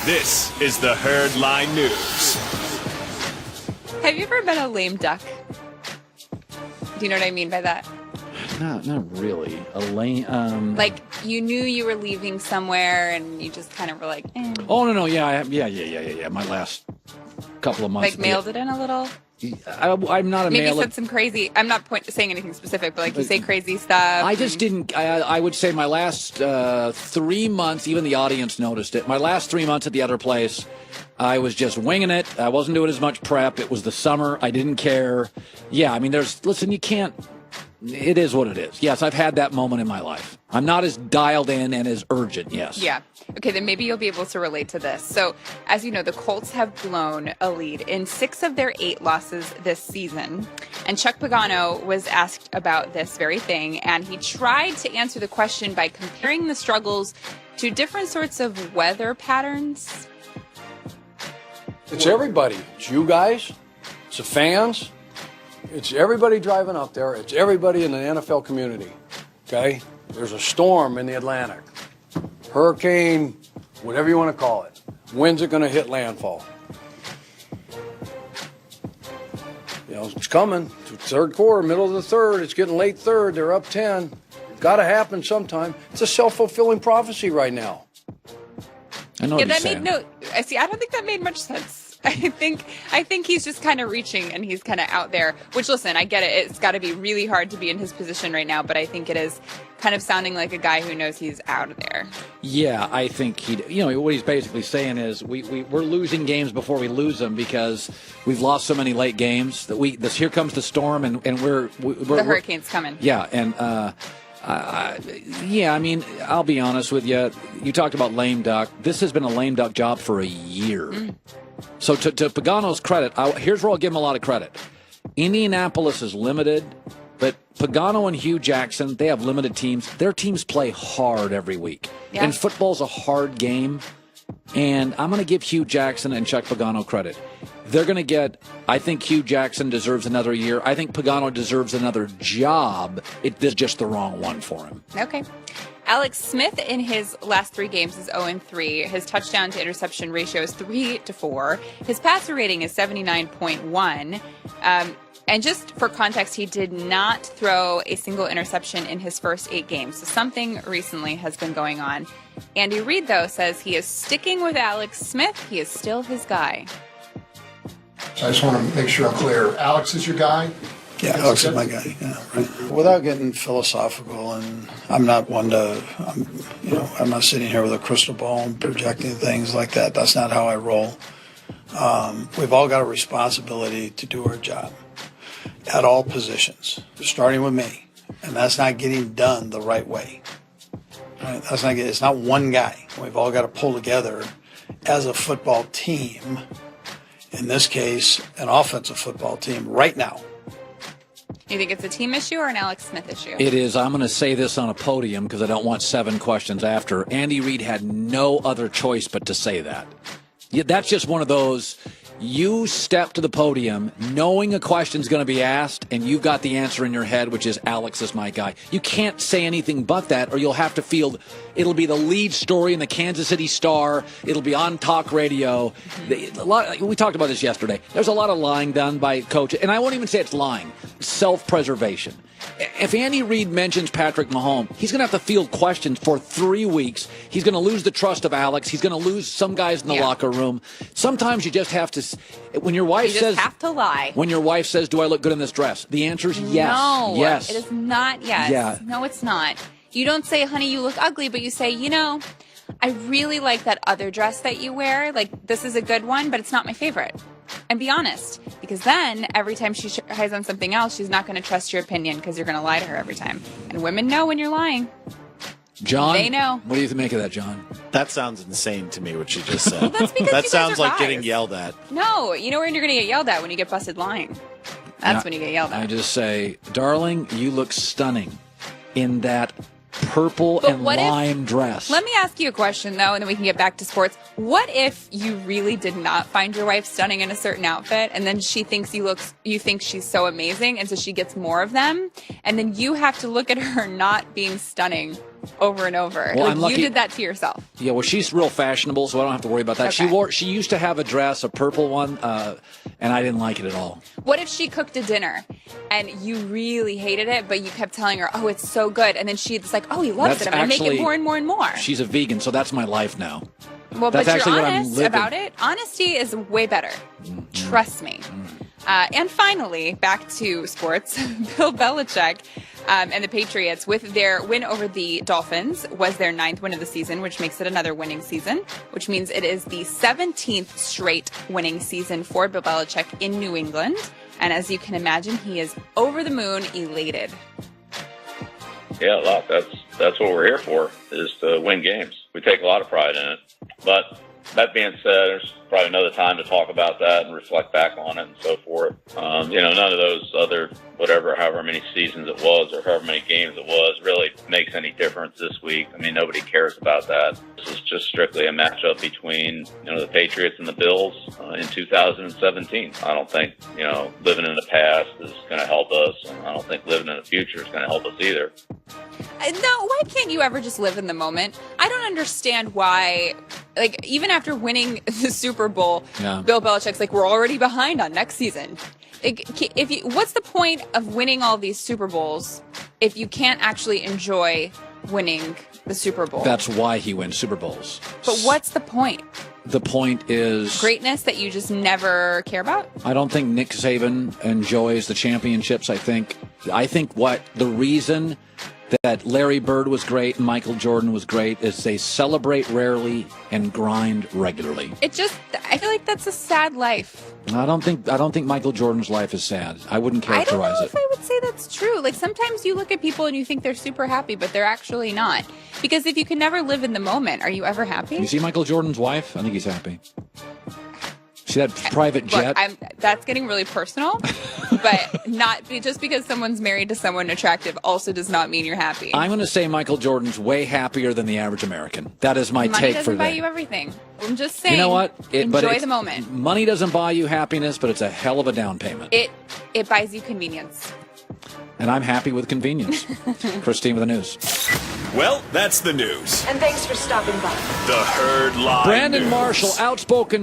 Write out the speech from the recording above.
This is the Herdline News. Have you ever been a lame duck? Do you know what I mean by that? Not really. A lame. Like you knew you were leaving somewhere, and you just kind of were like, eh. Oh no, yeah. My last couple of months. Like mailed it in a little. I'm not a Maybe mailer. said some crazy. I'm not saying anything specific, but like you say crazy stuff. I just didn't. I would say my last 3 months, even the audience noticed it. My last 3 months at the other place, I was just winging it. I wasn't doing as much prep. It was the summer. I didn't care. Yeah, I mean, listen, you can't. It is what it is. Yes, I've had that moment in my life. I'm not as dialed in and as urgent, yes. Yeah. Okay, then maybe you'll be able to relate to this. So, as you know, the Colts have blown a lead in 6 of their 8 losses this season. And Chuck Pagano was asked about this very thing, and he tried to answer the question by comparing the struggles to different sorts of weather patterns. It's everybody. It's you guys. It's the fans. It's everybody driving up there. It's everybody in the NFL community. Okay? There's a storm in the Atlantic. Hurricane, whatever you want to call it. When's it going to hit landfall? You know, it's coming. It's third quarter, middle of the third. It's getting late third. They're up 10. It's got to happen sometime. It's a self-fulfilling prophecy right now. I know Yeah, what that you're made saying. I don't think that made much sense. I think he's just kind of reaching and he's kind of out there, which listen, I get it. It's got to be really hard to be in his position right now, but I think it is kind of sounding like a guy who knows he's out of there. Yeah, I think what he's basically saying is we're losing games before we lose them because we've lost so many late games that here comes the storm and the hurricane's coming. Yeah, and I mean, I'll be honest with you. You talked about lame duck. This has been a lame duck job for a year. So to Pagano's credit, here's where I'll give him a lot of credit. Indianapolis is limited, but Pagano and Hugh Jackson, they have limited teams. Their teams play hard every week. Yeah. And football's a hard game. And I'm going to give Hugh Jackson and Chuck Pagano credit. They're going to get, I think Hugh Jackson deserves another year. I think Pagano deserves another job. It's just the wrong one for him. Okay. Alex Smith in his last 3 games is 0-3. His touchdown to interception ratio is 3-4. His passer rating is 79.1. And just for context, he did not throw a single interception in his first 8 games. So something recently has been going on. Andy Reid, though, says he is sticking with Alex Smith. He is still his guy. I just want to make sure I'm clear. Alex is your guy? Yeah, Alex is my guy. Yeah, right. Without getting philosophical, and I'm not one to, I'm not sitting here with a crystal ball and projecting things like that. That's not how I roll. We've all got a responsibility to do our job at all positions, starting with me, and that's not getting done the right way. Right? It's not one guy. We've all got to pull together as a football team. In this case, an offensive football team right now. You think it's a team issue or an Alex Smith issue? It is. I'm going to say this on a podium because I don't want 7 questions after. Andy Reid had no other choice but to say that. Yeah, that's just one of those, you step to the podium knowing a question's going to be asked and you've got the answer in your head, which is Alex is my guy. You can't say anything but that or you'll have to feel it'll be the lead story in the Kansas City Star. It'll be on talk radio. We talked about this yesterday. There's a lot of lying done by coaches, and I won't even say it's lying. Self-preservation. If Andy Reid mentions Patrick Mahomes, he's going to have to field questions for 3 weeks. He's going to lose the trust of Alex. He's going to lose some guys in the locker room. Sometimes you just have to. When your wife says, just have to lie. When your wife says, "Do I look good in this dress?" The answer is yes. No, yes. It is not yes. Yeah. No, it's not. You don't say, "Honey, you look ugly," but you say, I really like that other dress that you wear. Like, this is a good one, but it's not my favorite. And be honest, because then every time she tries on something else, she's not going to trust your opinion because you're going to lie to her every time. And women know when you're lying. John, they know. What do you make of that, John? That sounds insane to me, what you just said. Well, that's because that you guys sounds are like guys. getting yelled at. No, you know when you're going to get yelled at? When you get busted lying. That's when you get yelled at. I just say, darling, you look stunning in that purple and lime dress. Let me ask you a question, though, and then we can get back to sports. What if you really did not find your wife stunning in a certain outfit, and then she thinks you think she's so amazing, and so she gets more of them, and then you have to look at her not being stunning over and over. Well, like, I'm lucky- you did that to yourself. Yeah, well, she's real fashionable, so I don't have to worry about that. Okay. She used to have a dress, a purple one, and I didn't like it at all. What if she cooked a dinner and you really hated it, but you kept telling her, oh, it's so good. And then she's like, oh, he loves it. I'm going to make it more and more and more. She's a vegan, so that's my life now. Well, That's but actually you're what I'm honest living. about it. Honesty is way better. Trust me. And finally, back to sports. Bill Belichick and the Patriots, with their win over the Dolphins, was their 9th win of the season, which makes it another winning season, which means it is the 17th straight winning season for Bill Belichick in New England. And as you can imagine, he is over the moon elated. Yeah, look, that's what we're here for, is to win games. We take a lot of pride in it. But that being said, there's probably another time to talk about that and reflect back on it and so forth. None of those other however many seasons it was or however many games it was really makes any difference this week. I mean, nobody cares about that. This is just strictly a matchup between, the Patriots and the Bills in 2017. I don't think, living in the past is going to help us, and I don't think living in the future is going to help us either. No, why can't you ever just live in the moment? I don't understand why, even after winning the Super Bowl, Bill Belichick's like, we're already behind on next season. What's the point of winning all these Super Bowls if you can't actually enjoy winning the Super Bowl? That's why he wins Super Bowls. But what's the point? The point is Greatness that you just never care about? I don't think Nick Saban enjoys the championships. I think what the reason that Larry Bird was great and Michael Jordan was great is they celebrate rarely and grind regularly. I feel like that's a sad life. I don't think Michael Jordan's life is sad. I wouldn't characterize I don't know it. if I would say that's true. Sometimes you look at people and you think they're super happy, but they're actually not. Because if you can never live in the moment, are you ever happy? You see Michael Jordan's wife? I think he's happy. See that private jet? Look, that's getting really personal, but not just because someone's married to someone attractive also does not mean you're happy. I'm going to say Michael Jordan's way happier than the average American. That is my Money take for doesn't buy that. you everything. I'm just saying. You know what? Enjoy the moment. Money doesn't buy you happiness, but it's a hell of a down payment. It buys you convenience. And I'm happy with convenience. Christine with the news. Well, that's the news. And thanks for stopping by. The Herd Line Brandon News. Marshall, outspoken